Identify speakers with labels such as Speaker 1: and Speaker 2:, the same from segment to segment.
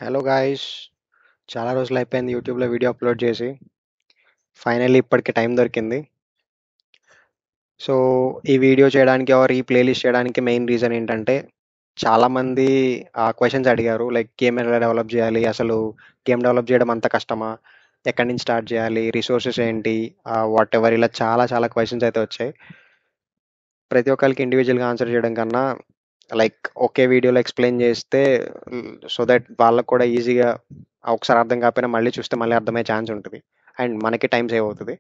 Speaker 1: Hello guys, చాలా రోజులు అయిపోయింది యూట్యూబ్లో వీడియో అప్లోడ్ చేసి. ఫైనల్లీ ఇప్పటికి టైం దొరికింది. సో ఈ వీడియో చేయడానికి ఆర్ ఈ ప్లేలిస్ట్ చేయడానికి మెయిన్ రీజన్ ఏంటంటే, చాలామంది క్వశ్చన్స్ అడిగారు. లైక్ గేమ్ ఎలా డెవలప్ చేయాలి, అసలు గేమ్ డెవలప్ చేయడం అంత కష్టమా, ఎక్కడి నుంచి స్టార్ట్ చేయాలి, రిసోర్సెస్ ఏంటి, వాట్ ఎవర్, ఇలా చాలా చాలా క్వశ్చన్స్ అయితే వచ్చాయి. ప్రతి ఒక్కరికి ఇండివిజువల్గా ఆన్సర్ చేయడం కన్నా లైక్ ఒకే వీడియోలో ఎక్స్ప్లెయిన్ చేస్తే, సో దట్ వాళ్ళకు కూడా ఈజీగా ఒకసారి అర్థం కాకపోయినా మళ్ళీ చూస్తే మళ్ళీ అర్థమయ్యే ఛాన్స్ ఉంటుంది, అండ్ మనకి టైం సేవ్ అవుతుంది.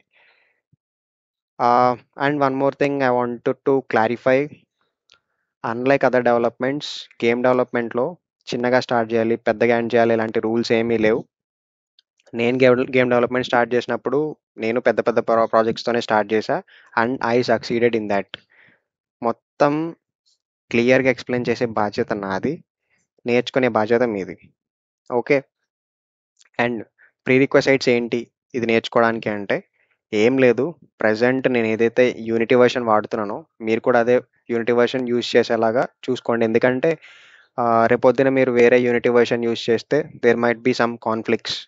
Speaker 1: And one more thing I want to clarify, unlike other developments, game డెవలప్మెంట్లో చిన్నగా స్టార్ట్ చేయాలి, పెద్దగా ఎండ్ చేయాలి, ఇలాంటి రూల్స్ ఏమీ లేవు. నేను గేమ్ డెవలప్మెంట్ స్టార్ట్ చేసినప్పుడు నేను పెద్ద పెద్ద ప్రాజెక్ట్స్తోనే స్టార్ట్ చేశా, and I succeeded in that. మొత్తం క్లియర్గా ఎక్స్ప్లెయిన్ చేసే బాధ్యత నాది, నేర్చుకునే బాధ్యత మీది. ఓకే. అండ్ ప్రీ రిక్వెసైట్స్ ఏంటి ఇది నేర్చుకోవడానికి అంటే, ఏం లేదు. ప్రజెంట్ నేను ఏదైతే యూనిటీ వర్షన్ వాడుతున్నానో మీరు కూడా అదే యూనిటీ వర్షన్ యూజ్ చేసేలాగా చూసుకోండి. ఎందుకంటే రేపొద్దున మీరు వేరే యూనిటీ వర్షన్ యూజ్ చేస్తే there might be some conflicts.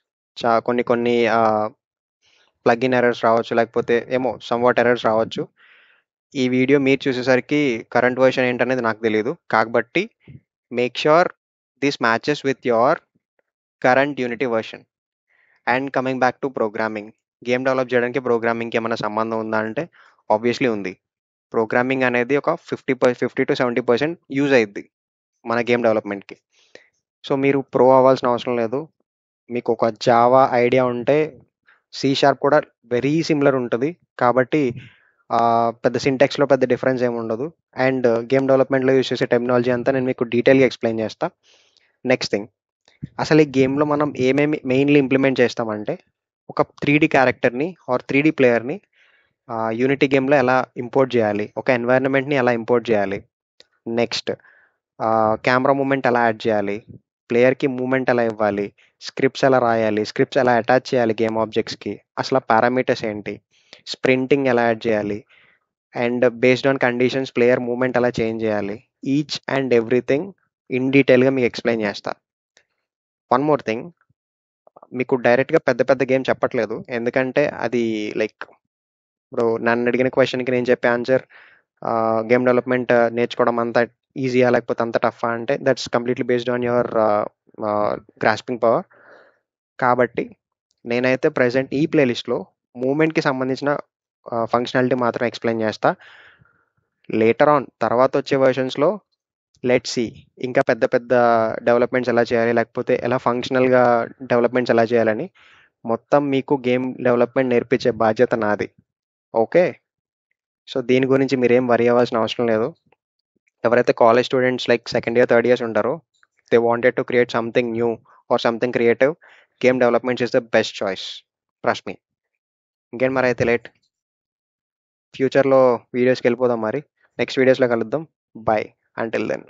Speaker 1: కొన్ని కొన్ని ప్లగిన్ ఎర్రర్స్ రావచ్చు, లేకపోతే ఏమో సమ్ వాట్ ఎర్రర్స్ రావచ్చు. ఈ వీడియో మీరు చూసేసరికి కరెంట్ వర్షన్ ఏంటనేది నాకు తెలియదు, కాబట్టి make sure this matches with your current unity version. And coming back to programming, game develop చేయడానికి ప్రోగ్రామింగ్కి ఏమైనా సంబంధం ఉందా అంటే ఆబ్వియస్లీ ఉంది. ప్రోగ్రామింగ్ అనేది ఒక 50 to 70% యూజ్ అయ్యిద్ది మన గేమ్ డెవలప్మెంట్కి. సో మీరు ప్రో అవ్వాల్సిన అవసరం లేదు. మీకు ఒక జావా ఐడియా ఉంటే సి షార్ప్ కూడా వెరీ సిమిలర్ ఉంటుంది. కాబట్టి పెద్ద సింటాక్స్లో పెద్ద డిఫరెన్స్ ఏమి ఉండదు. అండ్ గేమ్ డెవలప్మెంట్లో యూజ్ చేసే టెక్నాలజీ అంతా నేను మీకు డీటెయిల్గా ఎక్స్ప్లెయిన్ చేస్తా. నెక్స్ట్ థింగ్, అసలు ఈ గేమ్లో మనం ఏమేమి మెయిన్లీ ఇంప్లిమెంట్ చేస్తామంటే, ఒక 3D క్యారెక్టర్ని ఆర్ 3D ప్లేయర్ని యూనిటీ గేమ్లో ఎలా ఇంపోర్ట్ చేయాలి, ఒక ఎన్వైరన్మెంట్ని ఎలా ఇంపోర్ట్ చేయాలి, నెక్స్ట్ కెమెరా మూమెంట్ ఎలా యాడ్ చేయాలి, ప్లేయర్కి మూమెంట్ ఎలా ఇవ్వాలి, స్క్రిప్ట్స్ ఎలా రాయాలి, స్క్రిప్ట్స్ ఎలా అటాచ్ చేయాలి గేమ్ ఆబ్జెక్ట్స్కి, అసలు పారామీటర్స్ ఏంటి, స్ప్రింటింగ్ ఎలా యాడ్ చేయాలి, and based on conditions player movement ఎలా చేంజ్ చేయాలి, ఈచ్ అండ్ ఎవ్రీథింగ్ ఇన్ డీటెయిల్గా మీకు ఎక్స్ప్లెయిన్ చేస్తా. వన్ మోర్ థింగ్, మీకు డైరెక్ట్గా పెద్ద పెద్ద గేమ్ చెప్పట్లేదు, ఎందుకంటే అది లైక్ ఇప్పుడు నన్ను అడిగిన క్వశ్చన్కి నేను చెప్పే ఆన్సర్ గేమ్ డెవలప్మెంట్ నేర్చుకోవడం అంత ఈజీయా లేకపోతే అంత టఫా అంటే that's completely based on your grasping power. కాబట్టి నేనైతే ప్రజెంట్ ఈ ప్లేలిస్ట్లో మూమెంట్కి సంబంధించిన ఫంక్షనాలిటీ మాత్రం ఎక్స్ప్లెయిన్ చేస్తా. లేటర్ ఆన్ తర్వాత వచ్చే వర్షన్స్లో లెట్ సి ఇంకా పెద్ద పెద్ద డెవలప్మెంట్స్ ఎలా చేయాలి, లేకపోతే ఎలా ఫంక్షనల్గా డెవలప్మెంట్స్ ఎలా చేయాలని మొత్తం మీకు గేమ్ డెవలప్మెంట్ నేర్పించే బాధ్యత నాది. ఓకే. సో దీని గురించి మీరేం వరి అవ్వాల్సిన అవసరం లేదు. ఎవరైతే college students like second year third years ఉంటారో, they wanted to create something new or something creative, game developments is the best choice, trust me. ఇంకేం మరి అయితే లేట్, ఫ్యూచర్లో వీడియోస్కి వెళ్ళిపోదాం మరి. నెక్స్ట్ వీడియోస్లో కలుద్దాం. Bye until then.